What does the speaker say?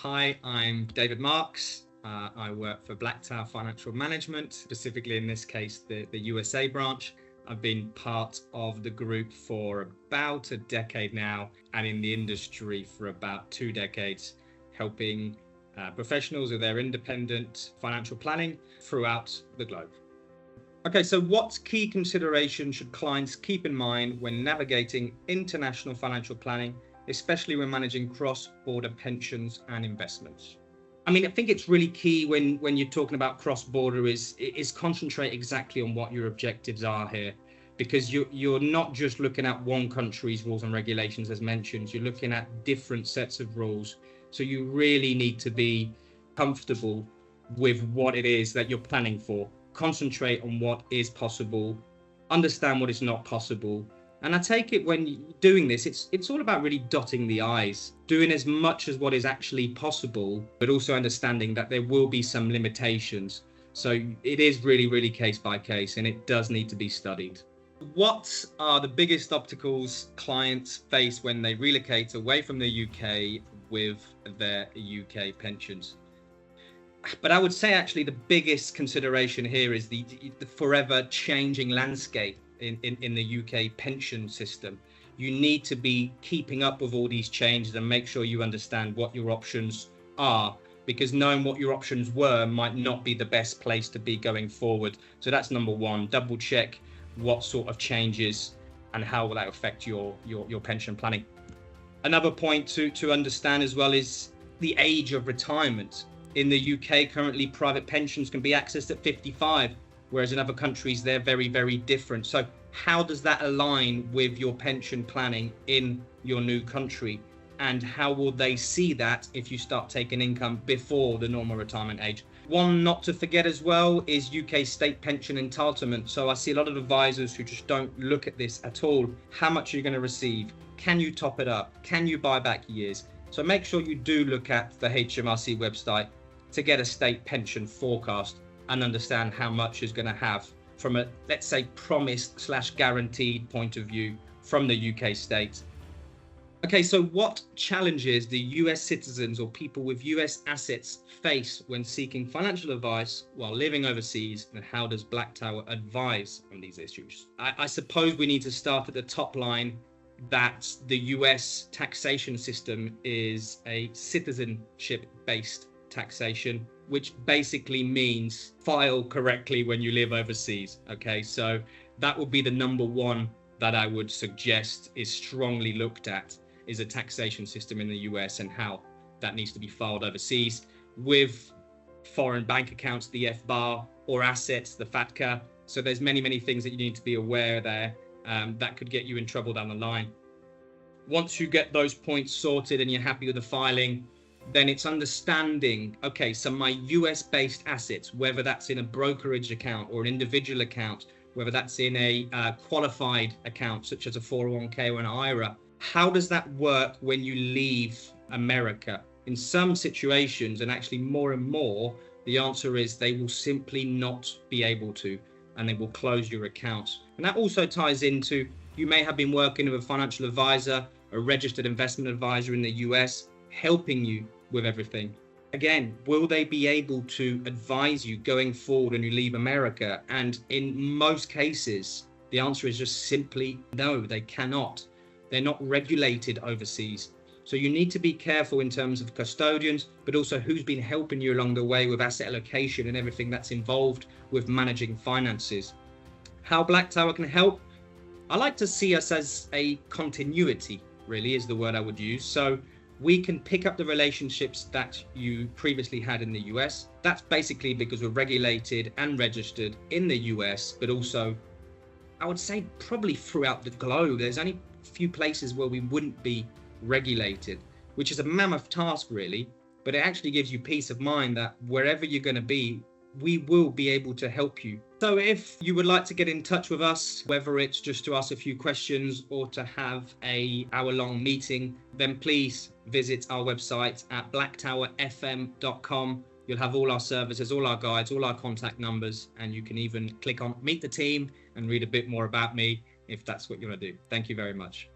Hi, I'm David Marks. I work for Blacktower Financial Management, specifically in this case, the USA branch. I've been part of the group for about a decade now, and in the industry for about 2 decades, helping professionals with their independent financial planning throughout the globe. Okay, so what key considerations should clients keep in mind when navigating international financial planning, especially when managing cross-border pensions and investments? I mean, I think it's really key when you're talking about cross-border is concentrate exactly on what your objectives are here, because you're not just looking at one country's rules and regulations as mentioned, you're looking at different sets of rules. So you really need to be comfortable with what it is that you're planning for. Concentrate on what is possible, understand what is not possible. And I take it when you're doing this, it's all about really dotting the I's, doing as much as what is actually possible, but also understanding that there will be some limitations. So it is really, really case by case, and it does need to be studied. What are the biggest obstacles clients face when they relocate away from the UK with their UK pensions? But I would say actually the biggest consideration here is the forever changing landscape in the UK pension system. You need to be keeping up with all these changes and make sure you understand what your options are, because knowing what your options were might not be the best place to be going forward. So that's number one. Double check what sort of changes and how will that affect your pension planning. Another point to understand as well is the age of retirement. In the UK, currently, private pensions can be accessed at 55, whereas in other countries, they're very, very different. So how does that align with your pension planning in your new country? And how will they see that if you start taking income before the normal retirement age? One not to forget as well is UK state pension entitlement. So I see a lot of advisors who just don't look at this at all. How much are you going to receive? Can you top it up? Can you buy back years? So make sure you do look at the HMRC website to get a state pension forecast and understand how much is going to have from a, let's say, promised / guaranteed point of view from the UK state. Okay, so what challenges do US citizens or people with US assets face when seeking financial advice while living overseas, and how does Blacktower advise on these issues? I suppose we need to start at the top line that the US taxation system is a citizenship-based taxation, which basically means file correctly when you live overseas. Okay, so that would be the number one that I would suggest is strongly looked at, is a taxation system in the US and how that needs to be filed overseas with foreign bank accounts, the FBAR, or assets, the FATCA. So there's many things that you need to be aware there that could get you in trouble down the line. Once you get those points sorted and you're happy with the filing, then it's understanding, okay, so my US-based assets, whether that's in a brokerage account or an individual account, whether that's in a qualified account, such as a 401k or an IRA, how does that work when you leave America? In some situations, and actually more and more, the answer is they will simply not be able to, and they will close your accounts. And that also ties into, you may have been working with a financial advisor, a registered investment advisor in the US, helping you with everything. Again, will they be able to advise you going forward when you leave America? And in most cases, the answer is just simply no, they cannot. They're not regulated overseas. So you need to be careful in terms of custodians, but also who's been helping you along the way with asset allocation and everything that's involved with managing finances. How Blacktower can help? I like to see us as a continuity, really, is the word I would use. So we can pick up the relationships that you previously had in the US. That's basically because we're regulated and registered in the US, but also, I would say probably throughout the globe. There's only a few places where we wouldn't be regulated, which is a mammoth task really, but it actually gives you peace of mind that wherever you're going to be, we will be able to help you. So if you would like to get in touch with us, whether it's just to ask a few questions or to have a hour-long meeting, then please visit our website at blacktowerfm.com. You'll have all our services, all our guides, all our contact numbers, and you can even click on Meet the Team and read a bit more about me if that's what you want to do. Thank you very much.